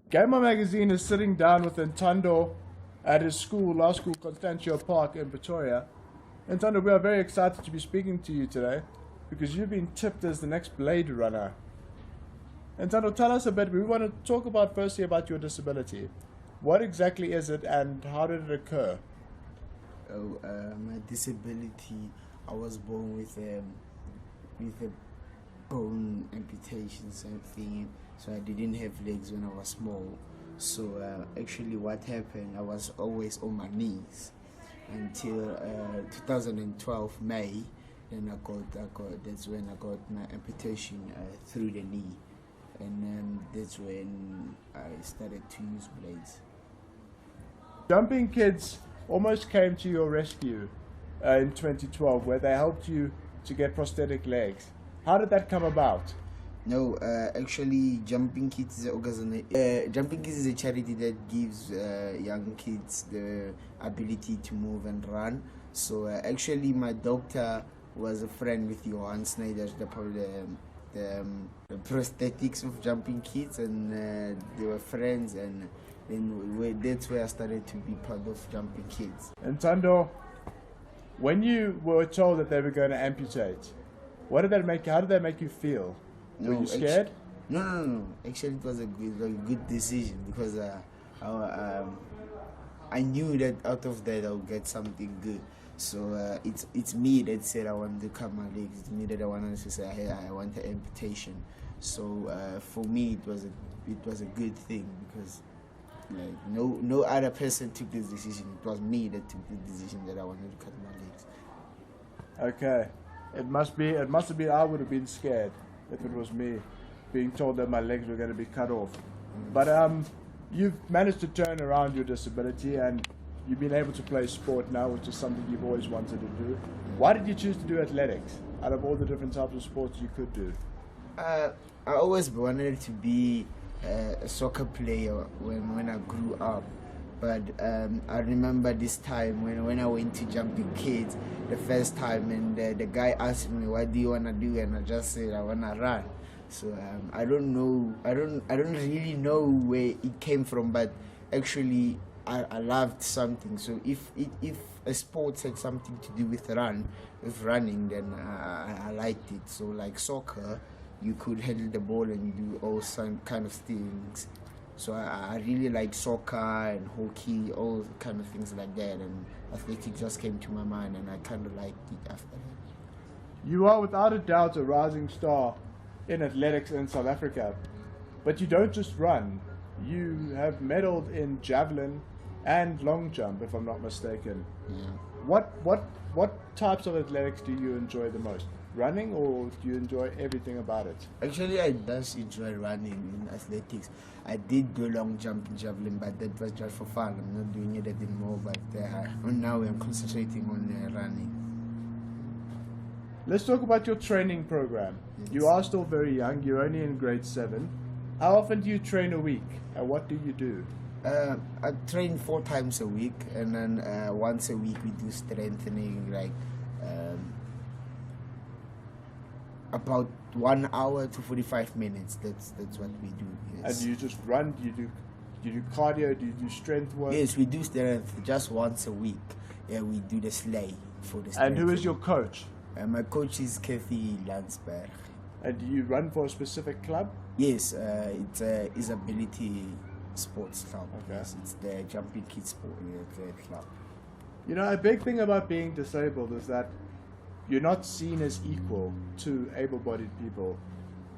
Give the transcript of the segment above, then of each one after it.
Gamer Magazine is sitting down with Ntando at his school, Laerskool Constantiapark in Pretoria. Ntando, we are very excited to be speaking to you today because you've been tipped as the next Blade Runner. Ntando, tell us a bit. We want to talk firstly about your disability. What exactly is it and how did it occur? My disability, I was born with a bone amputation thing, so I didn't have legs when I was small. So actually what happened, I was always on my knees until 2012 May. Then that's when I got my amputation through the knee, and that's when I started to use blades. Jumping Kids almost came to your rescue in 2012, where they helped you to get prosthetic legs. How did that come about? No, actually, Jumping Kids is Jumping Kids is a charity that gives young kids the ability to move and run. So actually, my doctor was a friend with Johan Snyder, the prosthetics of Jumping Kids, and they were friends, and then that's where I started to be part of Jumping Kids. And Ntando, when you were told that they were going to amputate, how did that make you feel? No, were you scared? No. Actually, it was a good decision because I knew that out of that I'll get something good. So it's me that said I want to cut my legs. It's me that I wanted to say, hey, I want an amputation. So for me, it was a good thing because like no other person took this decision. It was me that took the decision that I wanted to cut my legs. Okay. It must have been, I would have been scared if it was me being told that my legs were going to be cut off. But you've managed to turn around your disability and you've been able to play sport now, which is something you've always wanted to do. Why did you choose to do athletics out of all the different types of sports you could do? I always wanted to be a soccer player when I grew up. But I remember this time when I went to Jumping Kids the first time, and the guy asked me, what do you want to do? And I just said, I want to run. So I don't really know where it came from, but actually I loved something. So if a sport had something to do with running, then I liked it. So like soccer, you could handle the ball and do all some kind of things. So I really like soccer and hockey, all kind of things like that, and athletics just came to my mind, and I kind of liked it after that. You are without a doubt a rising star in athletics in South Africa, but you don't just run. You have medaled in javelin and long jump, if I'm not mistaken. Yeah. What types of athletics do you enjoy the most? Running, or do you enjoy everything about it? Actually, I just enjoy running in athletics. I did do long jump in javelin, but that was just for fun. I'm not doing it anymore, but now I'm concentrating on running. Let's talk about your training program. Yes. You are still very young. You're only in grade 7. How often do you train a week, and what do you do? I train 4 times a week, and then once a week we do strengthening, like about 1 hour to 45 minutes. That's what we do. Yes. And do you just run? Do you do cardio? Do you do strength work? Yes, we do strength just once a week. Yeah, we do the sleigh for the strength. And who is your coach? My coach is Kathy Landsberg. And do you run for a specific club? Yes, it's Isability Sports Club. Okay. Yes, it's the Jumping Kids Sport Club. You know, a big thing about being disabled is that you're not seen as equal to able-bodied people,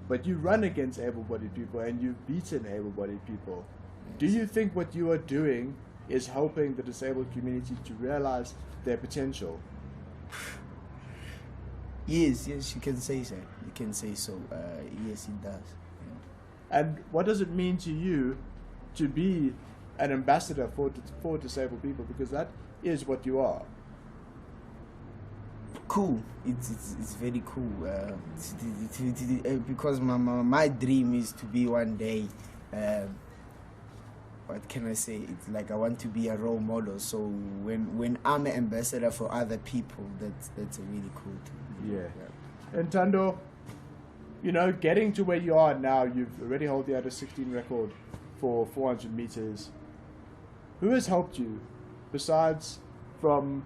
but you run against able-bodied people and you've beaten able-bodied people. Yes. Do you think what you are doing is helping the disabled community to realize their potential? Yes, you can say so. You can say so. Yes, it does. Yeah. And what does it mean to you to be an ambassador for disabled people? Because that is what you are. Cool. It's very cool. Because my dream is to be one day. What can I say? It's like I want to be a role model. So when I'm an ambassador for other people, that's a really cool thing. Yeah. Ntando, you know, getting to where you are now, you've already held the under 16 record for 400 meters. Who has helped you, besides from,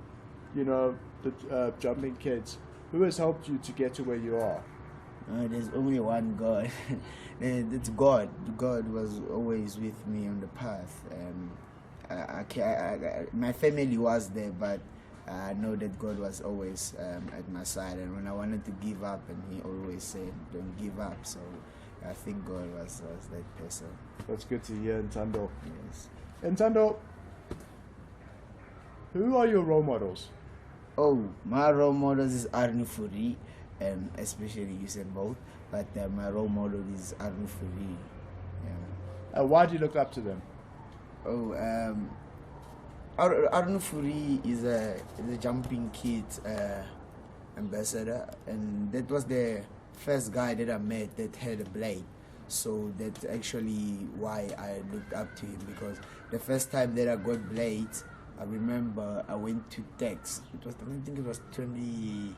the jumping kids? Who has helped you to get to where you are? There's only one God. It's God. God was always with me on the path. My family was there, but I know that God was always at my side. And when I wanted to give up, and He always said, "Don't give up." So I think God was that person. That's good to hear, Ntando. Yes. Ntando, who are your role models? Oh, my role models is Arnie Furi, and especially Usain Bolt. But my role model is Arnie Furi. Yeah. Why do you look up to them? Oh, Arnie Furi is a jumping kid ambassador, and that was the first guy that I met that had a blade. So that's actually why I looked up to him, because the first time that I got blades, I remember I went to Tex. I think it was 2013.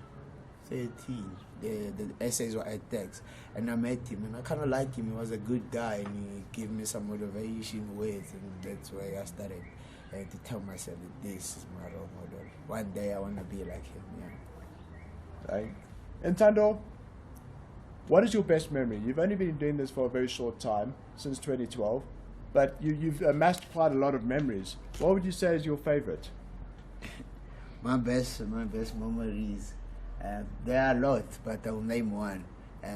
The essays were at Tex, and I met him, and I kind of liked him. He was a good guy, and he gave me some motivation words, and that's why I started to tell myself that this is my role model. One day I want to be like him. Yeah. Right. Ntando, what is your best memory? You've only been doing this for a very short time, since 2012, but you've amassed quite a lot of memories. What would you say is your favorite? My best memories. There are a lot, but I'll name one.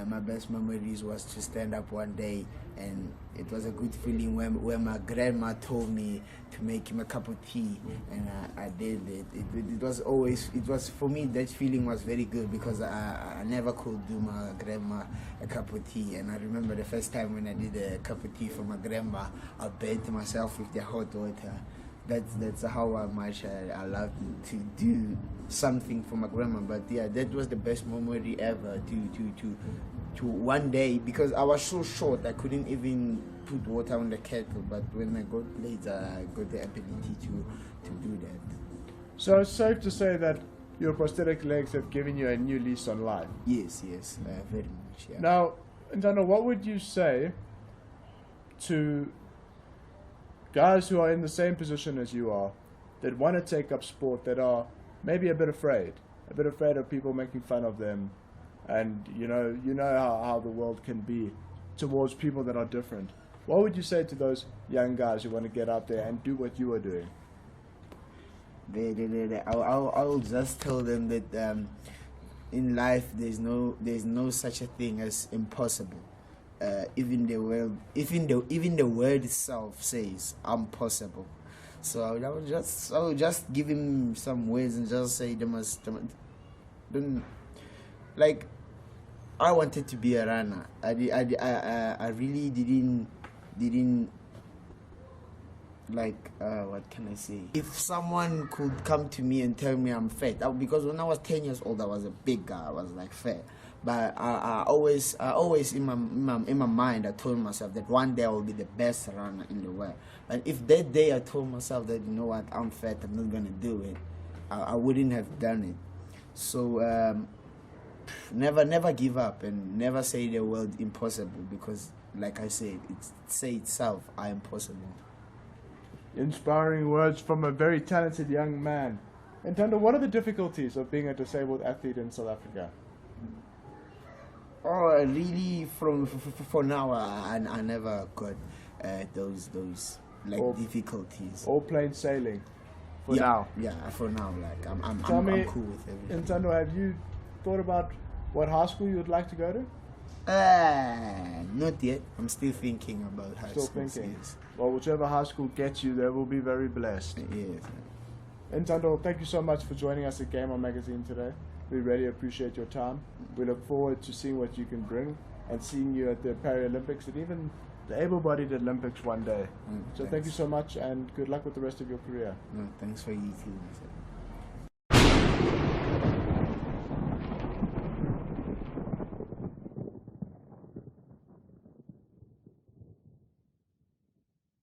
My best memories was to stand up one day, and it was a good feeling when my grandma told me to make him a cup of tea, and I did it. It was for me, that feeling was very good, because I never could do my grandma a cup of tea. And I remember the first time when I did a cup of tea for my grandma, I bathed myself with the hot water. That's how much I love to do something for my grandma. But yeah, that was the best memory ever, to one day, because I was so short I couldn't even put water on the kettle, but when I got blades, I got the ability to do that. So it's safe to say that your prosthetic legs have given you a new lease on life. Yes, very much. Yeah. Now, Ntando, what would you say to guys who are in the same position as you are, that want to take up sport, that are maybe a bit afraid of people making fun of them, and you know how the world can be towards people that are different? What would you say to those young guys who want to get out there and do what you are doing? I'll just tell them that in life there's no such a thing as impossible. Even the word itself says impossible. So I would just give him some words and just say like, I wanted to be a runner. I really didn't like, what can I say? If someone could come to me and tell me I'm fat, because when I was 10 years old I was a big guy, I was like fat. But I always in my mind I told myself that one day I will be the best runner in the world. And if that day I told myself that, you know what, I'm fat, I'm not gonna do it, I wouldn't have done it. So never give up, and never say the word impossible, because like I said, say itself, I am possible. Inspiring words from a very talented young man. Ntando, what are the difficulties of being a disabled athlete in South Africa? Oh, really? For now, I never got those difficulties. All plain sailing. For now. Yeah, for now. Like I'm cool with everything. Ntando, have you thought about what high school you would like to go to? Not yet. I'm still thinking about high school. Still thinking. Yes. Well, whichever high school gets you there will be very blessed. Yes. Ntando, thank you so much for joining us at Game On Magazine today. We really appreciate your time. We look forward to seeing what you can bring and seeing you at the Paralympics and even the able-bodied Olympics one day. So thank you so much, and good luck with the rest of your career. No, thanks for you too.